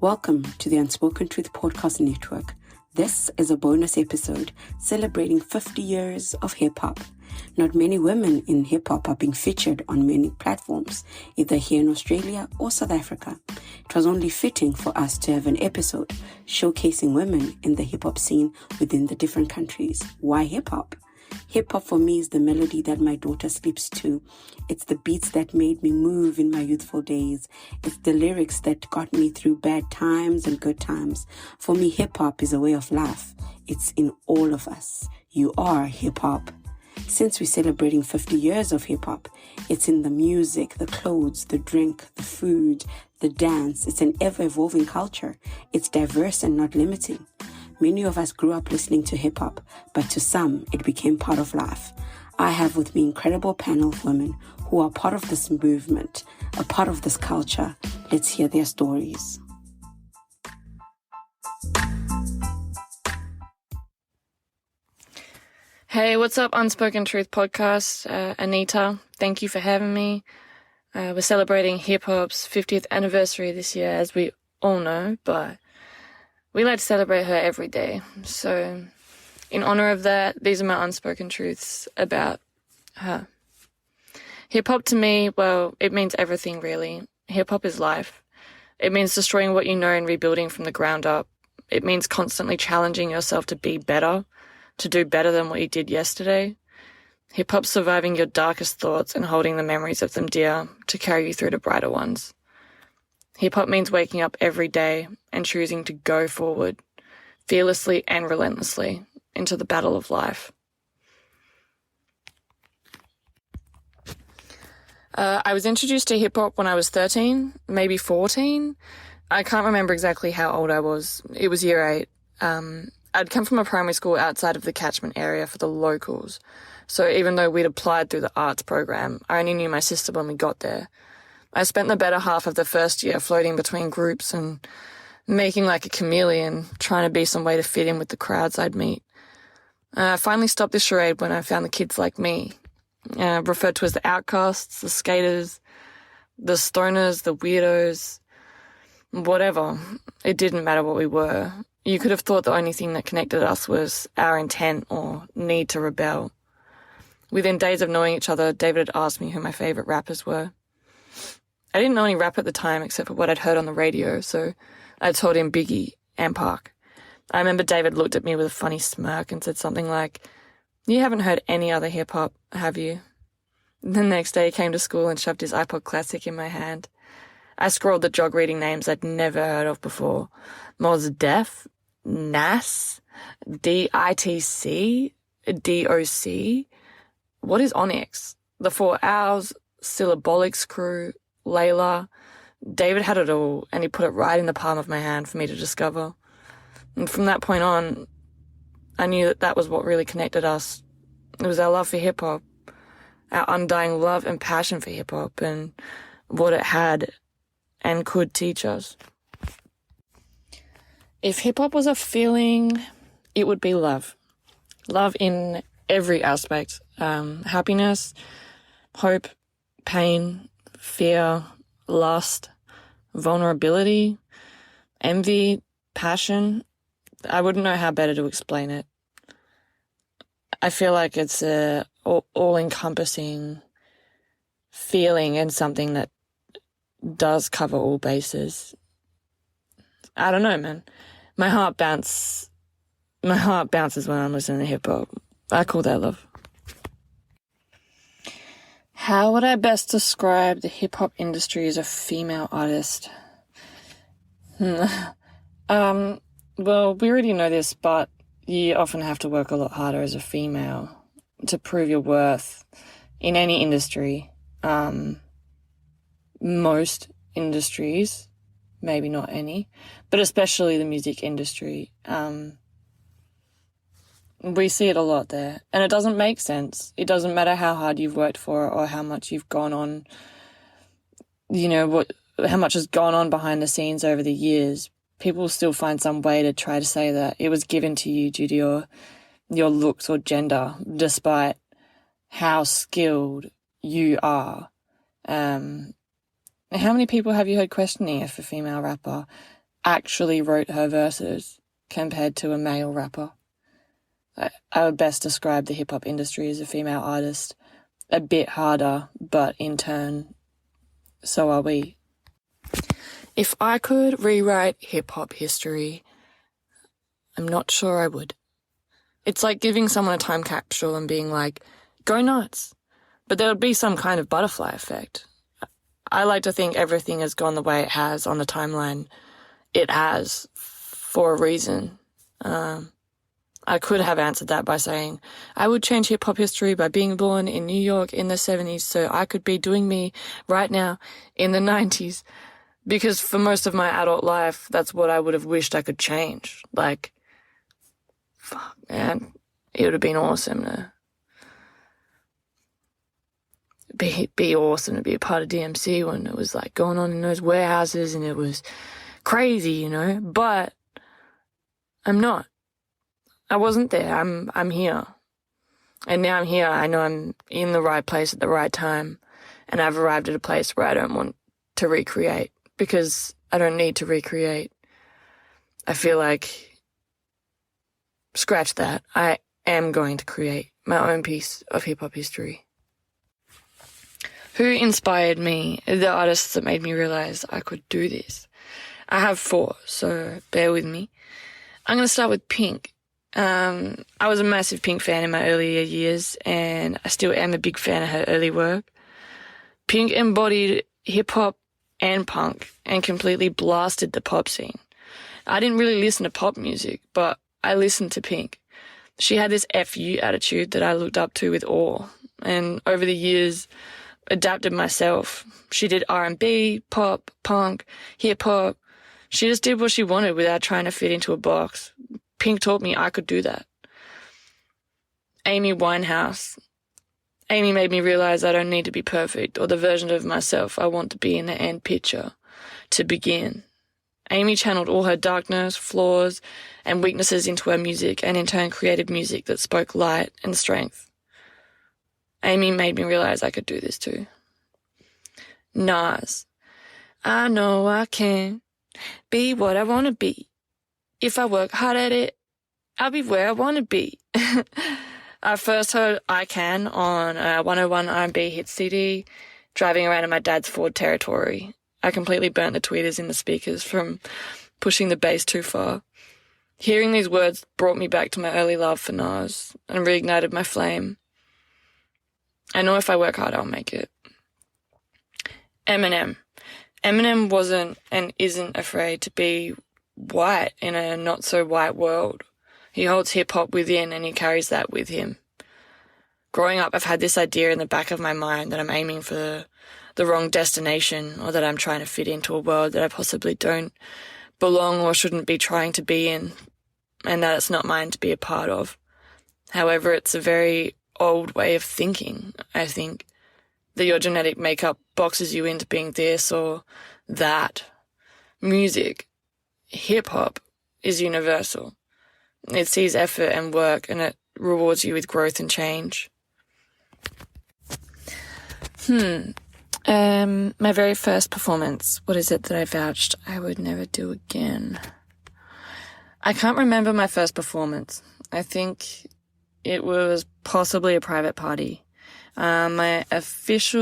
Welcome to the Unspoken Truth Podcast Network. This is a bonus episode celebrating 50 years of hip-hop. Not many women in hip-hop are being featured on many platforms, either here in Australia or South Africa. It was only fitting for us to have an episode showcasing women in the hip-hop scene within the different countries. Why hip-hop? Hip-hop for me is the melody that my daughter sleeps to. It's the beats that made me move in my youthful days. It's the lyrics that got me through bad times and good times. For me, hip-hop is a way of life. It's in all of us. You are hip-hop. Since we're celebrating 50 years of hip-hop, it's in the music, the clothes, the drink, the food, the dance. It's an ever-evolving culture. It's diverse and not limiting. Many of us grew up listening to hip-hop, but to some, it became part of life. I have with me incredible panel of women who are part of this movement, a part of this culture. Let's hear their stories. Hey, what's up, Unspoken Truth Podcast? Anita, thank you for having me. We're celebrating hip-hop's 50th anniversary this year, as we all know, but we like to celebrate her every day. So in honor of that, these are my unspoken truths about her. Hip-hop to me, well, it means everything really. Hip-hop is life. It means destroying what you know and rebuilding from the ground up. It means constantly challenging yourself to be better, to do better than what you did yesterday. Hip-hop surviving your darkest thoughts and holding the memories of them dear to carry you through to brighter ones. Hip-hop means waking up every day and choosing to go forward, fearlessly and relentlessly, into the battle of life. I was introduced to hip-hop when I was 13, maybe 14. I can't remember exactly how old I was. It was year 8. I'd come from a primary school outside of the catchment area for the locals. So even though we'd applied through the arts program, I only knew my sister when we got there. I spent the better half of the first year floating between groups and making like a chameleon, trying to be some way to fit in with the crowds I'd meet. I finally stopped this charade when I found the kids like me, referred to as the outcasts, the skaters, the stoners, the weirdos, whatever. It didn't matter what we were. You could have thought the only thing that connected us was our intent or need to rebel. Within days of knowing each other, David had asked me who my favourite rappers were. I didn't know any rap at the time except for what I'd heard on the radio, so I told him Biggie and Park. I remember David looked at me with a funny smirk and said something like, "You haven't heard any other hip-hop, have you?" The next day he came to school and shoved his iPod Classic in my hand. I scrolled the jog reading names I'd never heard of before. Mos Def, Nas, DITC, DOC. What is Onyx? The 4 Owls, Syllabolics Crew, Layla. David had it all, and he put it right in the palm of my hand for me to discover. And from that point on, I knew that that was what really connected us. It was our love for hip-hop, our undying love and passion for hip-hop, and what it had and could teach us. If hip-hop was a feeling, it would be love. Love in every aspect. Happiness, hope, pain, fear, lust, vulnerability, envy, passion. I wouldn't know how better to explain it. I feel like it's a all-encompassing feeling and something that does cover all bases. I don't know, man. My heart bounces when I'm listening to hip-hop. I call that love. How would I best describe the hip-hop industry as a female artist? Well, we already know this, but you often have to work a lot harder as a female to prove your worth in any industry. Most industries, maybe not any, but especially the music industry. We see it a lot there, and it doesn't make sense. It doesn't matter how hard you've worked for it or how much you've gone on, how much has gone on behind the scenes over the years. People still find some way to try to say that it was given to you due to your looks or gender, despite how skilled you are. How many people have you heard questioning if a female rapper actually wrote her verses compared to a male rapper. I would best describe the hip-hop industry as a female artist. A bit harder, but in turn, so are we. If I could rewrite hip-hop history, I'm not sure I would. It's like giving someone a time capsule and being like, go nuts. But there would be some kind of butterfly effect. I like to think everything has gone the way it has on the timeline. It has, for a reason. I could have answered that by saying I would change hip-hop history by being born in New York in the 70s so I could be doing me right now in the 90s. Because for most of my adult life, that's what I would have wished I could change. Like, fuck, man, it would have been awesome to be awesome to be a part of DMC when it was like going on in those warehouses and it was crazy, you know, but I'm not. I wasn't there. I'm here. And now I'm here. I know I'm in the right place at the right time. And I've arrived at a place where I don't want to recreate because I don't need to recreate. I feel like, scratch that. I am going to create my own piece of hip-hop history. Who inspired me? The artists that made me realize I could do this. I have 4, so bear with me. I'm going to start with Pink. I was a massive Pink fan in my earlier years, and I still am a big fan of her early work. Pink embodied hip-hop and punk and completely blasted the pop scene. I didn't really listen to pop music, but I listened to Pink. She had this F-U attitude that I looked up to with awe, and over the years, adapted myself. She did R&B, pop, punk, hip-hop. She just did what she wanted without trying to fit into a box. Pink taught me I could do that. Amy Winehouse. Amy made me realize I don't need to be perfect or the version of myself I want to be in the end picture to begin. Amy channeled all her darkness, flaws, and weaknesses into her music and in turn created music that spoke light and strength. Amy made me realize I could do this too. Nas. I know I can be what I want to be. If I work hard at it, I'll be where I want to be. I first heard I Can on a 101 R&B hit CD, driving around in my dad's Ford Territory. I completely burnt the tweeters in the speakers from pushing the bass too far. Hearing these words brought me back to my early love for Nas and reignited my flame. I know if I work hard, I'll make it. Eminem. Eminem wasn't and isn't afraid to be white in a not-so-white world. He holds hip-hop within and he carries that with him. Growing up, I've had this idea in the back of my mind that I'm aiming for the wrong destination or that I'm trying to fit into a world that I possibly don't belong or shouldn't be trying to be in, and that it's not mine to be a part of. However, it's a very old way of thinking, I think, that your genetic makeup boxes you into being this or that. Music, hip-hop, is universal. It sees effort and work and it rewards you with growth and change. My very first performance. What is it that I vouched I would never do again? I can't remember my first performance. I think it was possibly a private party. My first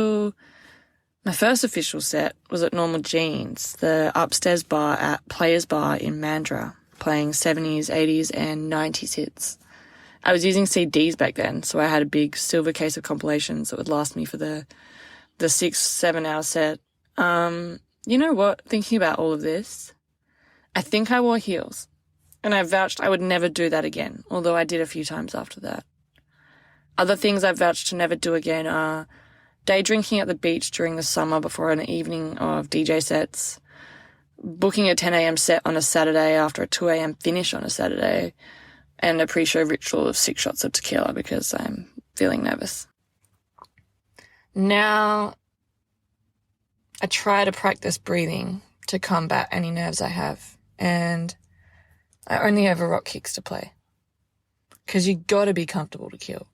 official set was at Normal Jeans, the upstairs bar at Players Bar in Mandurah, playing 70s, 80s and 90s hits. I was using CDs back then, so I had a big silver case of compilations that would last me for the 6-7 hour set. You know what? Thinking about all of this, I think I wore heels, and I vouched I would never do that again, although I did a few times after that. Other things I vouched to never do again are day drinking at the beach during the summer before an evening of DJ sets, booking a 10 a.m. set on a Saturday after a 2 a.m. finish on a Saturday, and a pre-show ritual of 6 shots of tequila because I'm feeling nervous. Now, I try to practice breathing to combat any nerves I have, and I only ever rock kicks to play. Because you gotta be comfortable to kill.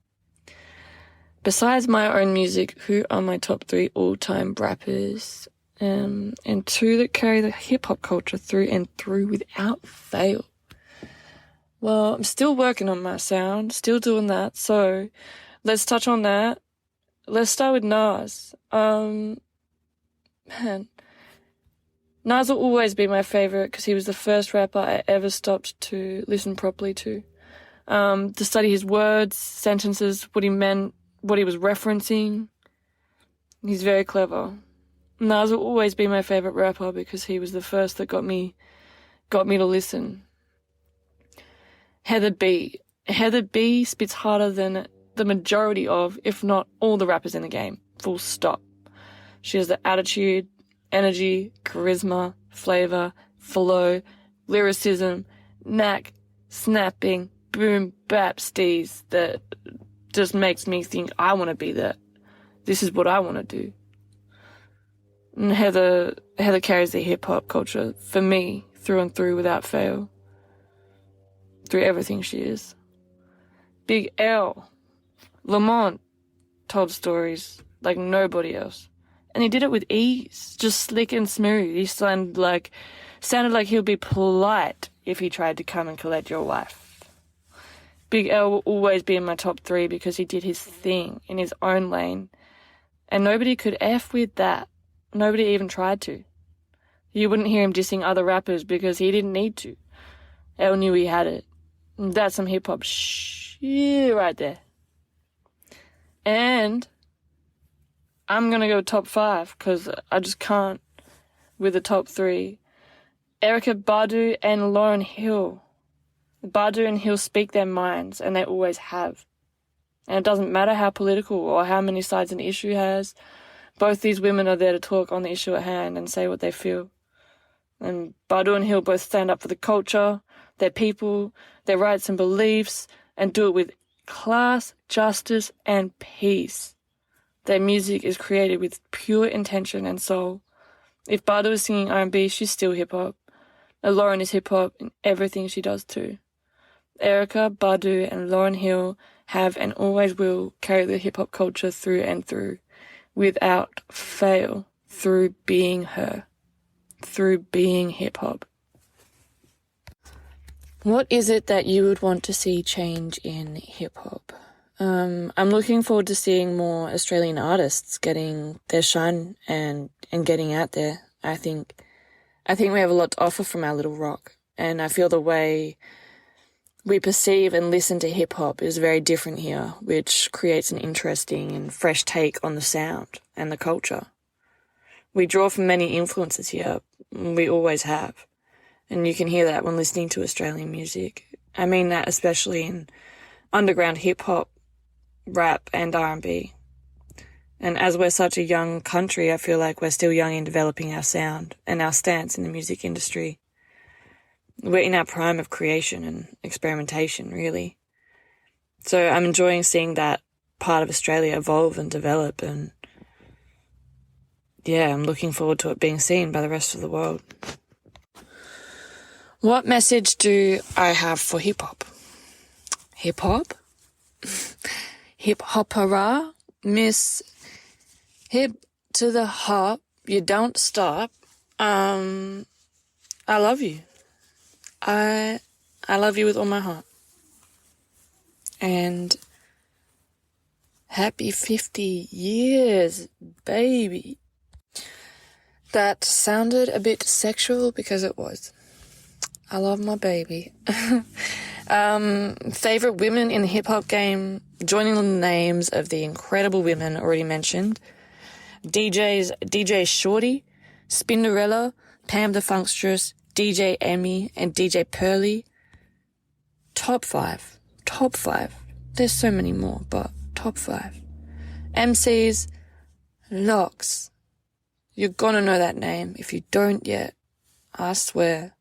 Besides my own music, who are my top 3 all-time rappers? and two that carry the hip-hop culture through and through without fail. Well, I'm still working on my sound, still doing that, so let's touch on that. Let's start with Nas. Nas will always be my favourite because he was the first rapper I ever stopped to listen properly to study his words, sentences, what he meant, what he was referencing. He's very clever. Nas will always be my favourite rapper because he was the first that got me to listen. Heather B. Heather B spits harder than the majority of, if not all, the rappers in the game. Full stop. She has the attitude, energy, charisma, flavour, flow, lyricism, knack, snapping, boom, bap steez that just makes me think I want to be that. This is what I want to do. And Heather carries the hip-hop culture for me through and through without fail. Through everything she is. Big L. Lamont told stories like nobody else. And he did it with ease, just slick and smooth. He sounded like he'll be polite if he tried to come and collect your wife. Big L will always be in my top 3 because he did his thing in his own lane. And nobody could F with that. Nobody even tried to. You wouldn't hear him dissing other rappers because he didn't need to. L knew he had it. That's some hip-hop shit right there. And I'm going to go top 5 because I just can't with the top 3. Erykah Badu and Lauryn Hill. Badu and Hill speak their minds, and they always have. And it doesn't matter how political or how many sides an issue has. Both these women are there to talk on the issue at hand and say what they feel. And Badu and Hill both stand up for the culture, their people, their rights and beliefs, and do it with class, justice, and peace. Their music is created with pure intention and soul. If Badu is singing R&B, she's still hip-hop. And Lauryn is hip-hop in everything she does too. Erykah, Badu, and Lauryn Hill have and always will carry the hip-hop culture through and through, without fail, through being her, through being hip-hop. What is it that you would want to see change in hip-hop? I'm looking forward to seeing more Australian artists getting their shine and getting out there. I think we have a lot to offer from our little rock, and I feel the way we perceive and listen to hip-hop is very different here, which creates an interesting and fresh take on the sound and the culture. We draw from many influences here. We always have. And you can hear that when listening to Australian music. I mean that especially in underground hip-hop, rap and R&B. And as we're such a young country, I feel like we're still young in developing our sound and our stance in the music industry. We're in our prime of creation and experimentation, really. So I'm enjoying seeing that part of Australia evolve and develop, and yeah, I'm looking forward to it being seen by the rest of the world. What message do I have for hip-hop? Hip-hop? Hip-hopera? Miss hip to the hop, you don't stop. I love you. I love you with all my heart. And happy 50 years, baby. That sounded a bit sexual because it was. I love my baby. Favorite women in the hip-hop game, joining the names of the incredible women already mentioned. DJ Shorty, Spinderella, Pam the Funkstress, DJ Emmy, and DJ Pearly. Top 5. There's so many more, but top 5. MCs, Locks. You're gonna know that name. If you don't yet, I swear.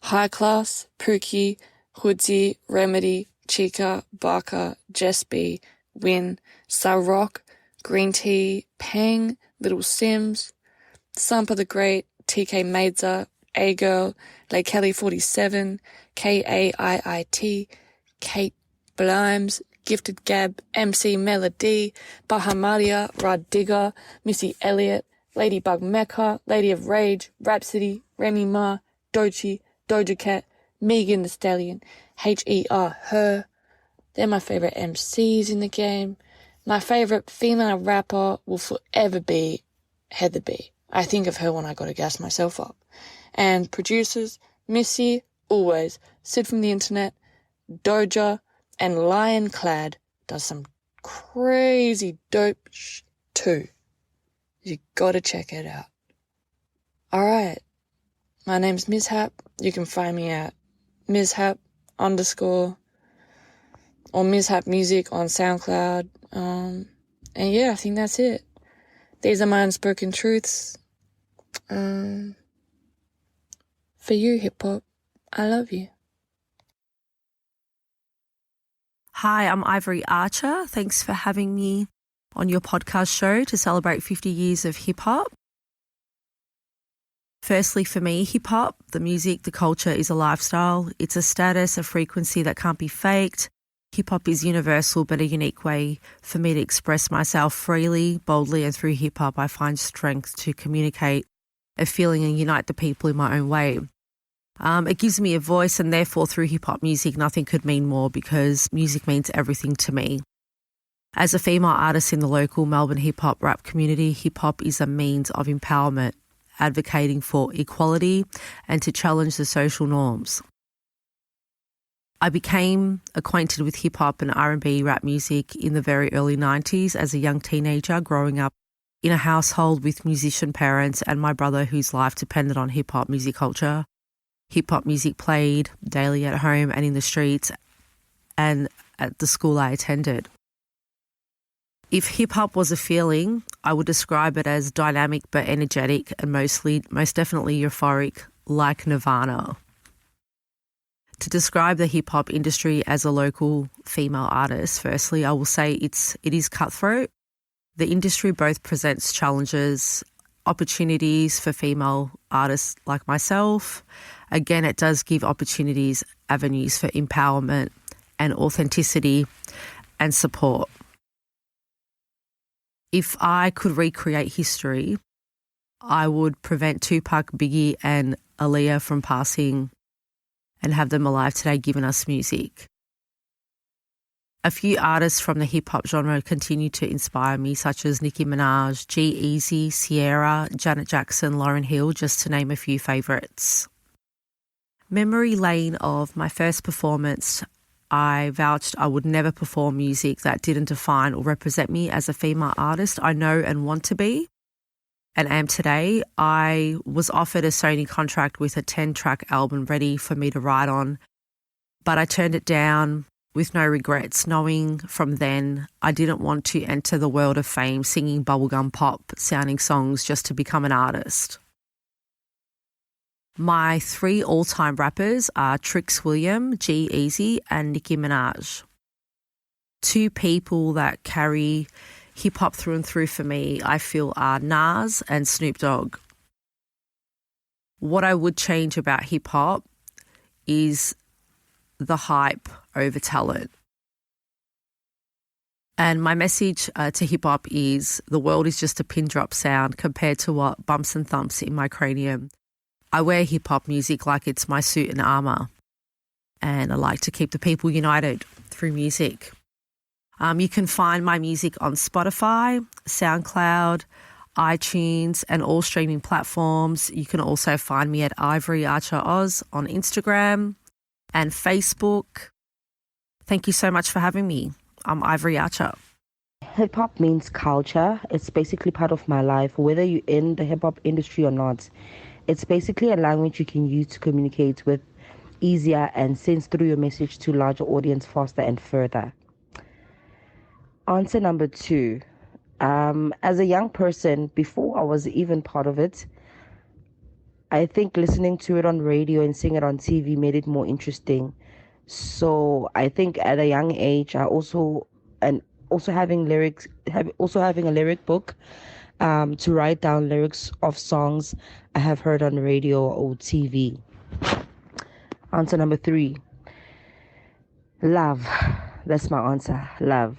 High Class, Pookie, Hoodsie, Remedy, Chica, Barker, Jess B, Win, Rock, Green Tea, Pang, Little Sims, Sampa the Great, TK Maidza, A-Girl, Lay Kelly 47, KAIIT, Kate Blimes, Gifted Gab, MC Melody, Bahamadia, Rod Digger, Missy Elliott, Ladybug Mecca, Lady of Rage, Rhapsody, Remy Ma, Doechii, Doja Cat, Megan Thee Stallion, H.E.R. Her. They're my favourite MCs in the game. My favourite female rapper will forever be Heather B. I think of her when I gotta gas myself up. And producers, Missy, always, Sid from the internet, Doja, and Lionclad does some crazy dope too. You gotta check it out. Alright, my name's Mishap. You can find me at Mishap_ or Mishap Music on SoundCloud. And yeah, I think that's it. These are my unspoken truths. For you, hip-hop, I love you. Hi, I'm Ivory Archer. Thanks for having me on your podcast show to celebrate 50 years of hip-hop. Firstly, for me, hip-hop, the music, the culture is a lifestyle. It's a status, a frequency that can't be faked. Hip-hop is universal, but a unique way for me to express myself freely, boldly, and through hip-hop I find strength to communicate a feeling and unite the people in my own way. It gives me a voice, and therefore through hip-hop music nothing could mean more, because music means everything to me. As a female artist in the local Melbourne hip-hop rap community, hip-hop is a means of empowerment, advocating for equality and to challenge the social norms. I became acquainted with hip-hop and R&B rap music in the very early 90s as a young teenager, growing up in a household with musician parents and my brother whose life depended on hip-hop music culture. Hip-hop music played daily at home and in the streets and at the school I attended. If hip-hop was a feeling, I would describe it as dynamic but energetic and most definitely euphoric, like Nirvana. To describe the hip-hop industry as a local female artist, firstly, I will say it is cutthroat. The industry both presents challenges, opportunities for female artists like myself. Again, it does give opportunities, avenues for empowerment and authenticity and support. If I could recreate history, I would prevent Tupac, Biggie and Aaliyah from passing and have them alive today, giving us music. A few artists from the hip-hop genre continue to inspire me, such as Nicki Minaj, G-Eazy, Sierra, Janet Jackson, Lauryn Hill, just to name a few favourites. Memory lane of my first performance, I vouched I would never perform music that didn't define or represent me as a female artist I know and want to be and am today. I was offered a Sony contract with a 10-track album ready for me to write on, but I turned it down with no regrets, knowing from then I didn't want to enter the world of fame singing bubblegum pop sounding songs just to become an artist. My 3 all-time rappers are Trix William, G-Eazy and Nicki Minaj. 2 people that carry hip-hop through and through for me, I feel, are Nas and Snoop Dogg. What I would change about hip-hop is the hype over talent. And my message to hip-hop is the world is just a pin drop sound compared to what bumps and thumps in my cranium. I wear hip-hop music like it's my suit and armour, and I like to keep the people united through music. You can find my music on Spotify, SoundCloud, iTunes and all streaming platforms. You can also find me at Ivory Archer Oz on Instagram and Facebook. Thank you so much for having me. I'm Ivory Archer. Hip-hop means culture. It's basically part of my life, whether you're in the hip-hop industry or not. It's basically a language you can use to communicate with easier and send through your message to larger audience faster and further. Answer number 2. As a young person, before I was even part of it, I think listening to it on radio and seeing it on TV made it more interesting. So I think at a young age, also having a lyric book to write down lyrics of songs I have heard on radio or TV. Answer number 3. Love. That's my answer. Love.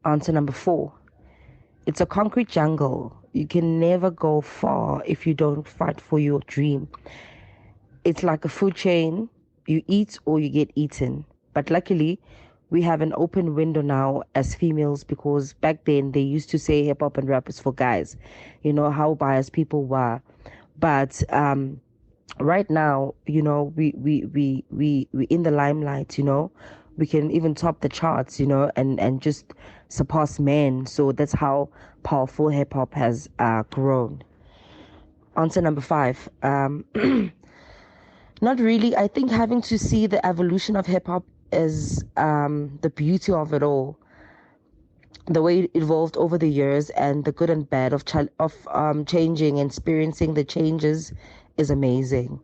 Answer number 4. It's a concrete jungle. you can never go far if you don't fight for your dream. It's like a food chain. You eat or you get eaten. But luckily, we have an open window now as females, because back then they used to say hip hop and rap is for guys. You know how biased people were. But right now, we in the limelight, we can even top the charts, and just surpass men. So that's how powerful hip hop has grown. Answer number 5. Not really. I think having to see the evolution of hip hop is the beauty of it all. The way it evolved over the years, and the good and bad of changing and experiencing the changes is amazing.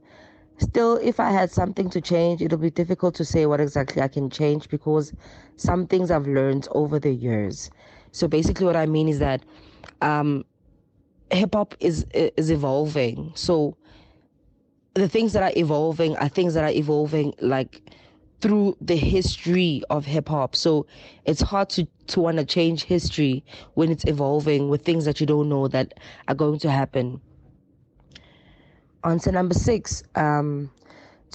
Still, if I had something to change, it'll be difficult to say what exactly I can change, because some things I've learned over the years. So basically what I mean is that hip hop is evolving. So the things that are evolving are things that are evolving like through the history of hip hop. So it's hard to want to change history when it's evolving with things that you don't know that are going to happen. Answer number 6. To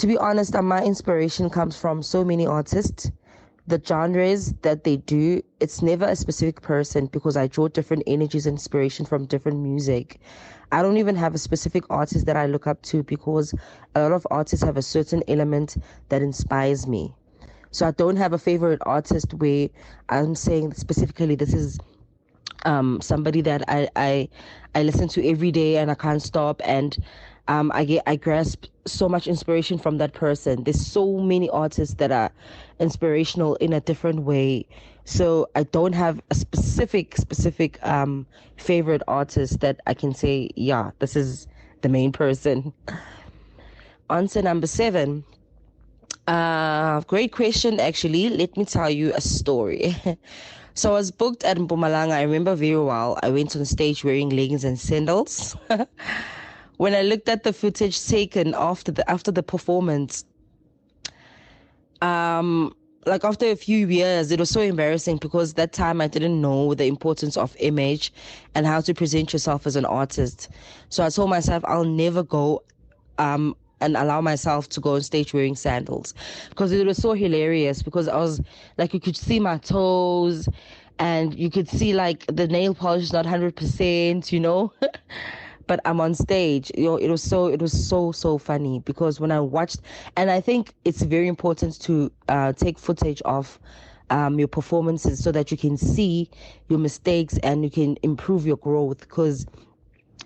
be honest, my inspiration comes from so many artists. The genres that they do, it's never a specific person, because I draw different energies and inspiration from different music. I don't even have a specific artist that I look up to, because a lot of artists have a certain element that inspires me. So I don't have a favorite artist where I'm saying specifically this is somebody that I listen to every day and I can't stop, and I grasp so much inspiration from that person. There's so many artists that are inspirational in a different way. So I don't have a specific favorite artist that I can say, yeah, this is the main person. Answer number 7. Great question, actually. Let me tell you a story. So I was booked at Mpumalanga. I remember very well. I went on stage wearing leggings and sandals. When I looked at the footage taken after the performance, like after a few years, it was so embarrassing, because that time I didn't know the importance of image and how to present yourself as an artist. So I told myself I'll never go and allow myself to go on stage wearing sandals, because it was so hilarious, because I was like, you could see my toes and you could see like the nail polish is not 100%, but I'm on stage. It was so funny, because when I watched, and I think it's very important to take footage of your performances so that you can see your mistakes and you can improve your growth. Because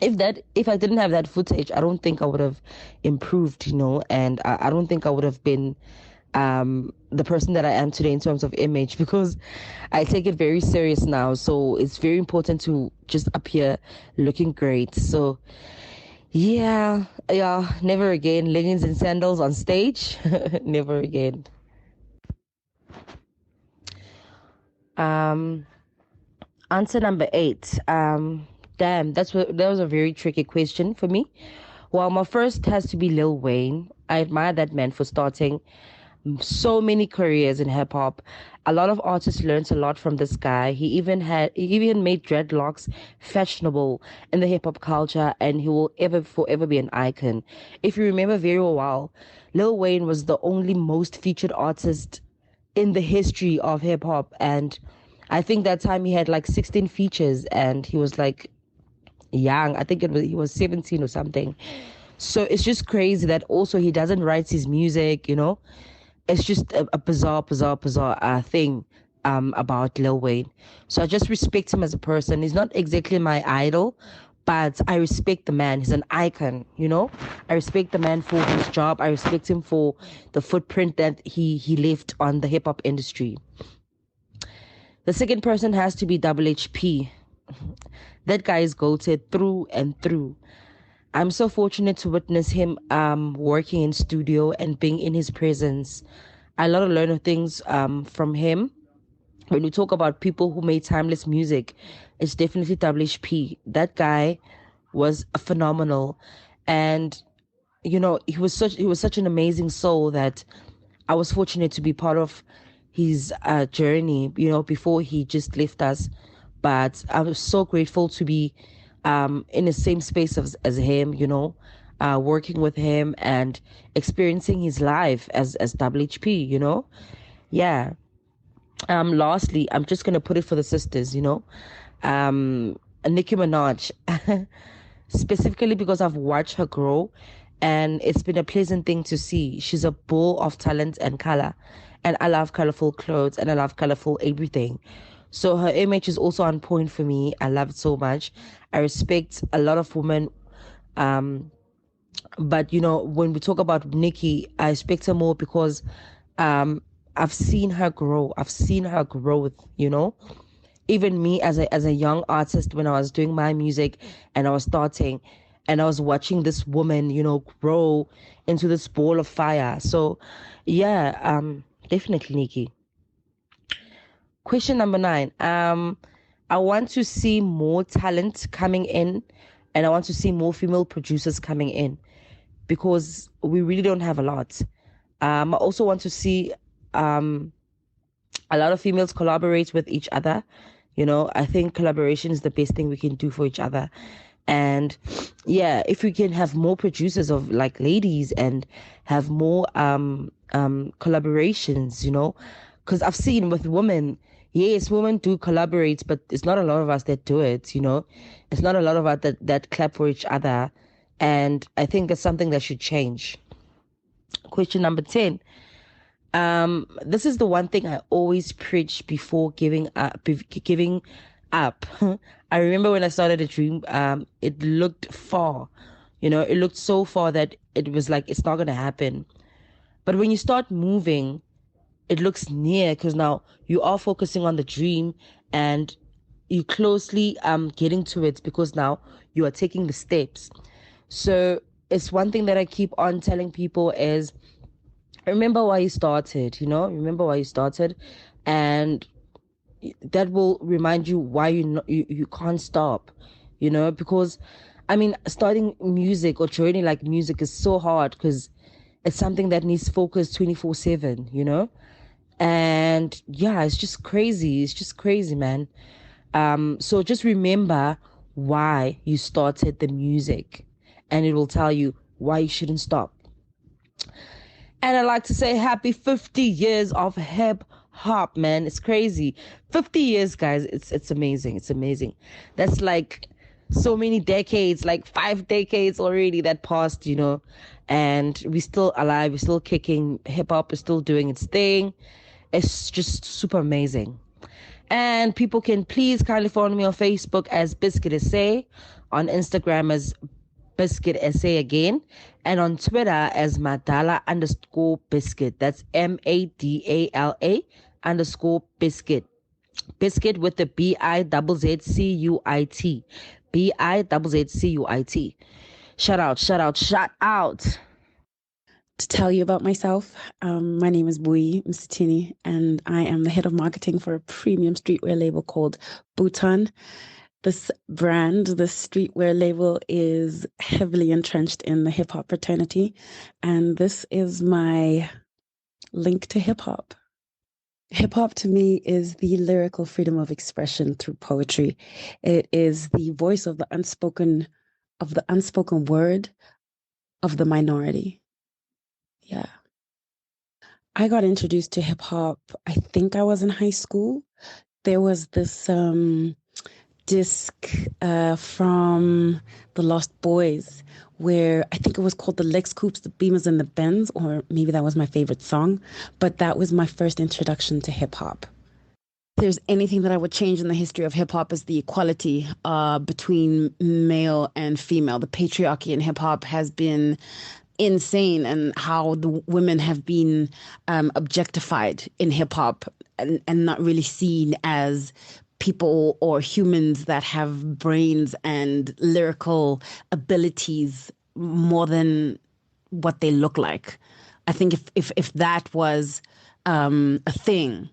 if I didn't have that footage, I don't think I would have improved, and I don't think I would have been the person that I am today in terms of image, because I take it very serious now. So it's very important to just appear looking great. So yeah, never again. Leggings and sandals on stage. Never again. Answer number 8. Damn, that was a very tricky question for me. Well, my first has to be Lil Wayne. I admire that man for starting so many careers in hip hop. A lot of artists learned a lot from this guy. He even made dreadlocks fashionable in the hip hop culture, and he will forever be an icon. If you remember very well, Lil Wayne was the only most featured artist in the history of hip hop, and I think that time he had like 16 features, and he was like young. I think he was 17 or something. So it's just crazy that also he doesn't write his music, It's just a bizarre thing about Lil Wayne. So I just respect him as a person. He's not exactly my idol, but I respect the man. He's an icon, I respect the man for his job. I respect him for the footprint that he left on the hip hop industry. The second person has to be HHP. That guy is goated through and through. I'm so fortunate to witness him working in studio and being in his presence. I learn things from him. When we talk about people who made timeless music, it's definitely HHP. That guy was phenomenal, and he was such an amazing soul that I was fortunate to be part of his journey, before he just left us. But I was so grateful to be in the same space as him, working with him and experiencing his life as WHP, Yeah. Lastly, I'm just gonna put it for the sisters, Nicki Minaj, specifically because I've watched her grow, and it's been a pleasant thing to see. She's a bull of talent and color, and I love colorful clothes and I love colorful everything. So her image is also on point for me. I love it so much. I respect a lot of women, but when we talk about Nicki, I respect her more because I've seen her grow. I've seen her growth, even me as a young artist, when I was doing my music and I was starting, and I was watching this woman, grow into this ball of fire. So yeah, definitely Nicki. Question number 9. I want to see more talent coming in, and I want to see more female producers coming in, because we really don't have a lot. I also want to see a lot of females collaborate with each other. I think collaboration is the best thing we can do for each other. And yeah, if we can have more producers of like ladies and have more collaborations, because I've seen with women, yes, women do collaborate, but it's not a lot of us that do it, it's not a lot of us that clap for each other. And I think that's something that should change. Question number 10. This is the one thing I always preach before giving up. I remember when I started a dream, it looked far, it looked so far that it was like, it's not going to happen. But when you start moving, it looks near, because now you are focusing on the dream and you closely getting to it, because now you are taking the steps. So it's one thing that I keep on telling people is, remember why you started, remember why you started, and that will remind you why you can't stop, because I mean, starting music or joining like music is so hard, because it's something that needs focus 24/7, and yeah, it's just crazy, man. So just remember why you started the music, and it will tell you why you shouldn't stop. And I'd like to say happy 50 years of hip hop, man. It's crazy. 50 years, guys. It's amazing. It's amazing. That's like so many decades, like 5 decades already that passed, and we're still alive. We're still kicking. Hip hop is still doing its thing. It's just super amazing. And people can please kindly follow me on Facebook as Biscuit Essay, on Instagram as Biscuit Essay again, and on Twitter as Madala_Biscuit. That's MADALA_Biscuit. Biscuit with the BIZZCUIT. BIZZCUIT. Shout out. To tell you about myself, my name is Bui Msitini, and I am the head of marketing for a premium streetwear label called Bhutan. This brand, this streetwear label, is heavily entrenched in the hip hop fraternity, and this is my link to hip hop. Hip hop to me is the lyrical freedom of expression through poetry. It is the voice of the unspoken word of the minority. Yeah. I got introduced to hip hop, I think I was in high school. There was this disc from the Lost Boys, where I think it was called the Lex Coops, the Beamers and the Benz, or maybe that was my favorite song, but that was my first introduction to hip hop. If there's anything that I would change in the history of hip hop is the equality between male and female. The patriarchy in hip hop has been insane, and how the women have been objectified in hip hop and not really seen as people or humans that have brains and lyrical abilities more than what they look like. I think if that was a thing,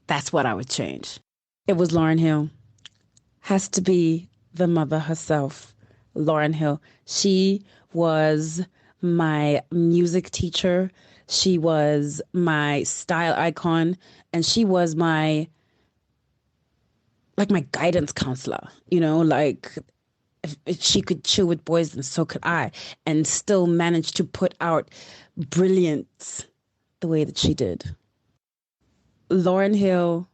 that's what I would change. It was Lauryn Hill. Has to be the mother herself, Lauryn Hill. She was my music teacher. She was my style icon, and she was my guidance counselor, like if she could chill with boys, then so could I, and still manage to put out brilliance the way that she did. Lauryn Hill,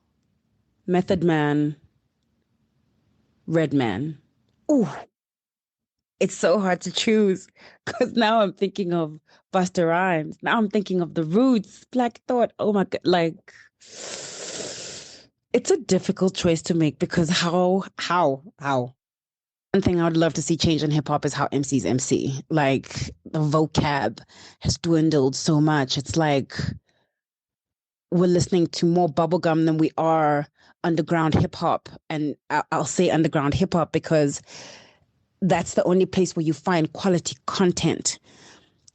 Method Man, Redman. Ooh, it's so hard to choose because now I'm thinking of Busta Rhymes. Now I'm thinking of The Roots, Black Thought. Oh my God, like it's a difficult choice to make because how? One thing I would love to see change in hip hop is how MCs MC. Like the vocab has dwindled so much. It's like we're listening to more bubblegum than we are underground hip hop. And I'll say underground hip hop because that's the only place where you find quality content.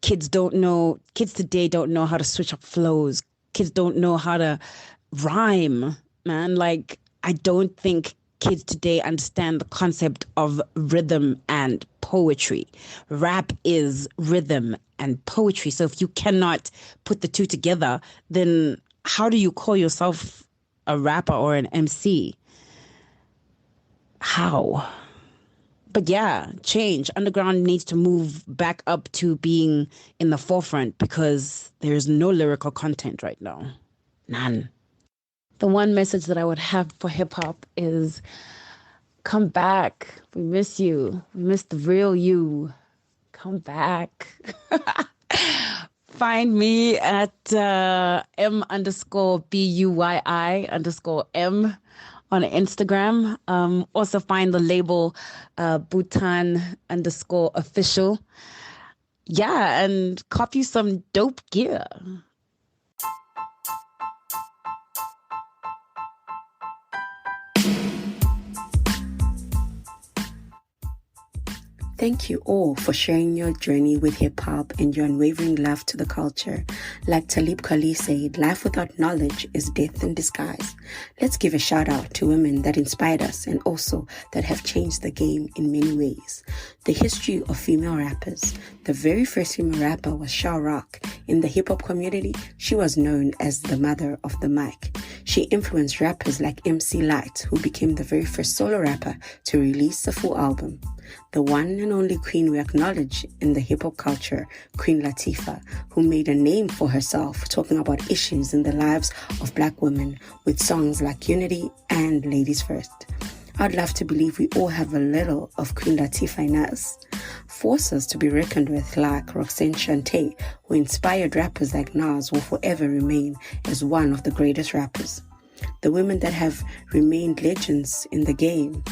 Kids today don't know how to switch up flows. Kids don't know how to rhyme, man. Like, I don't think kids today understand the concept of rhythm and poetry. Rap is rhythm and poetry. So if you cannot put the two together, then how do you call yourself a rapper or an MC? How? But yeah, change. Underground needs to move back up to being in the forefront because there's no lyrical content right now. None. The one message that I would have for hip hop is come back. We miss you. We miss the real you. Come back. Find me at M_BUYI_M on Instagram. Also find the label Bhutan_official. Yeah, and copy some dope gear. Thank you all for sharing your journey with hip-hop and your unwavering love to the culture. Like Talib Kweli said, life without knowledge is death in disguise. Let's give a shout out to women that inspired us and also that have changed the game in many ways. The history of female rappers. The very first female rapper was Sha Rock. In the hip-hop community, she was known as the mother of the mic. She influenced rappers like MC Lyte, who became the very first solo rapper to release a full album. The one and only queen we acknowledge in the hip-hop culture, Queen Latifah, who made a name for herself talking about issues in the lives of Black women with songs like Unity and Ladies First. I'd love to believe we all have a little of Queen Latifah in us. Forces to be reckoned with like Roxanne Shante, who inspired rappers like Nas, will forever remain as one of the greatest rappers. The women that have remained legends in the game.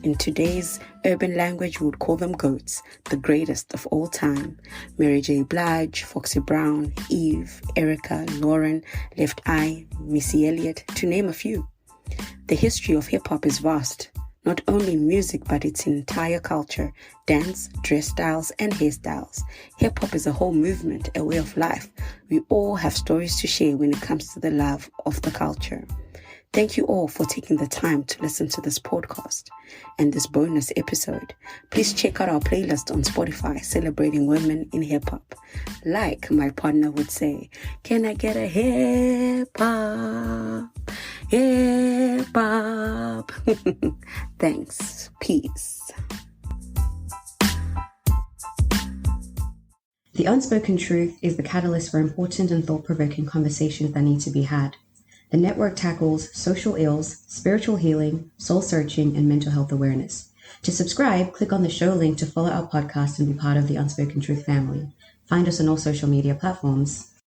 In today's urban language, we would call them GOATs, the greatest of all time. Mary J. Blige, Foxy Brown, Eve, Erica, Lauren, Left Eye, Missy Elliott, to name a few. The history of hip-hop is vast, not only in music, but its entire culture, dance, dress styles, and hairstyles. Hip-hop is a whole movement, a way of life. We all have stories to share when it comes to the love of the culture. Thank you all for taking the time to listen to this podcast and this bonus episode. Please check out our playlist on Spotify celebrating women in hip-hop. Like my partner would say, can I get a hip-hop? Hip-hop. Thanks. Peace. The Unspoken Truth is the catalyst for important and thought-provoking conversations that need to be had. The network tackles social ills, spiritual healing, soul searching, and mental health awareness. To subscribe, click on the show link to follow our podcast and be part of the Unspoken Truth family. Find us on all social media platforms.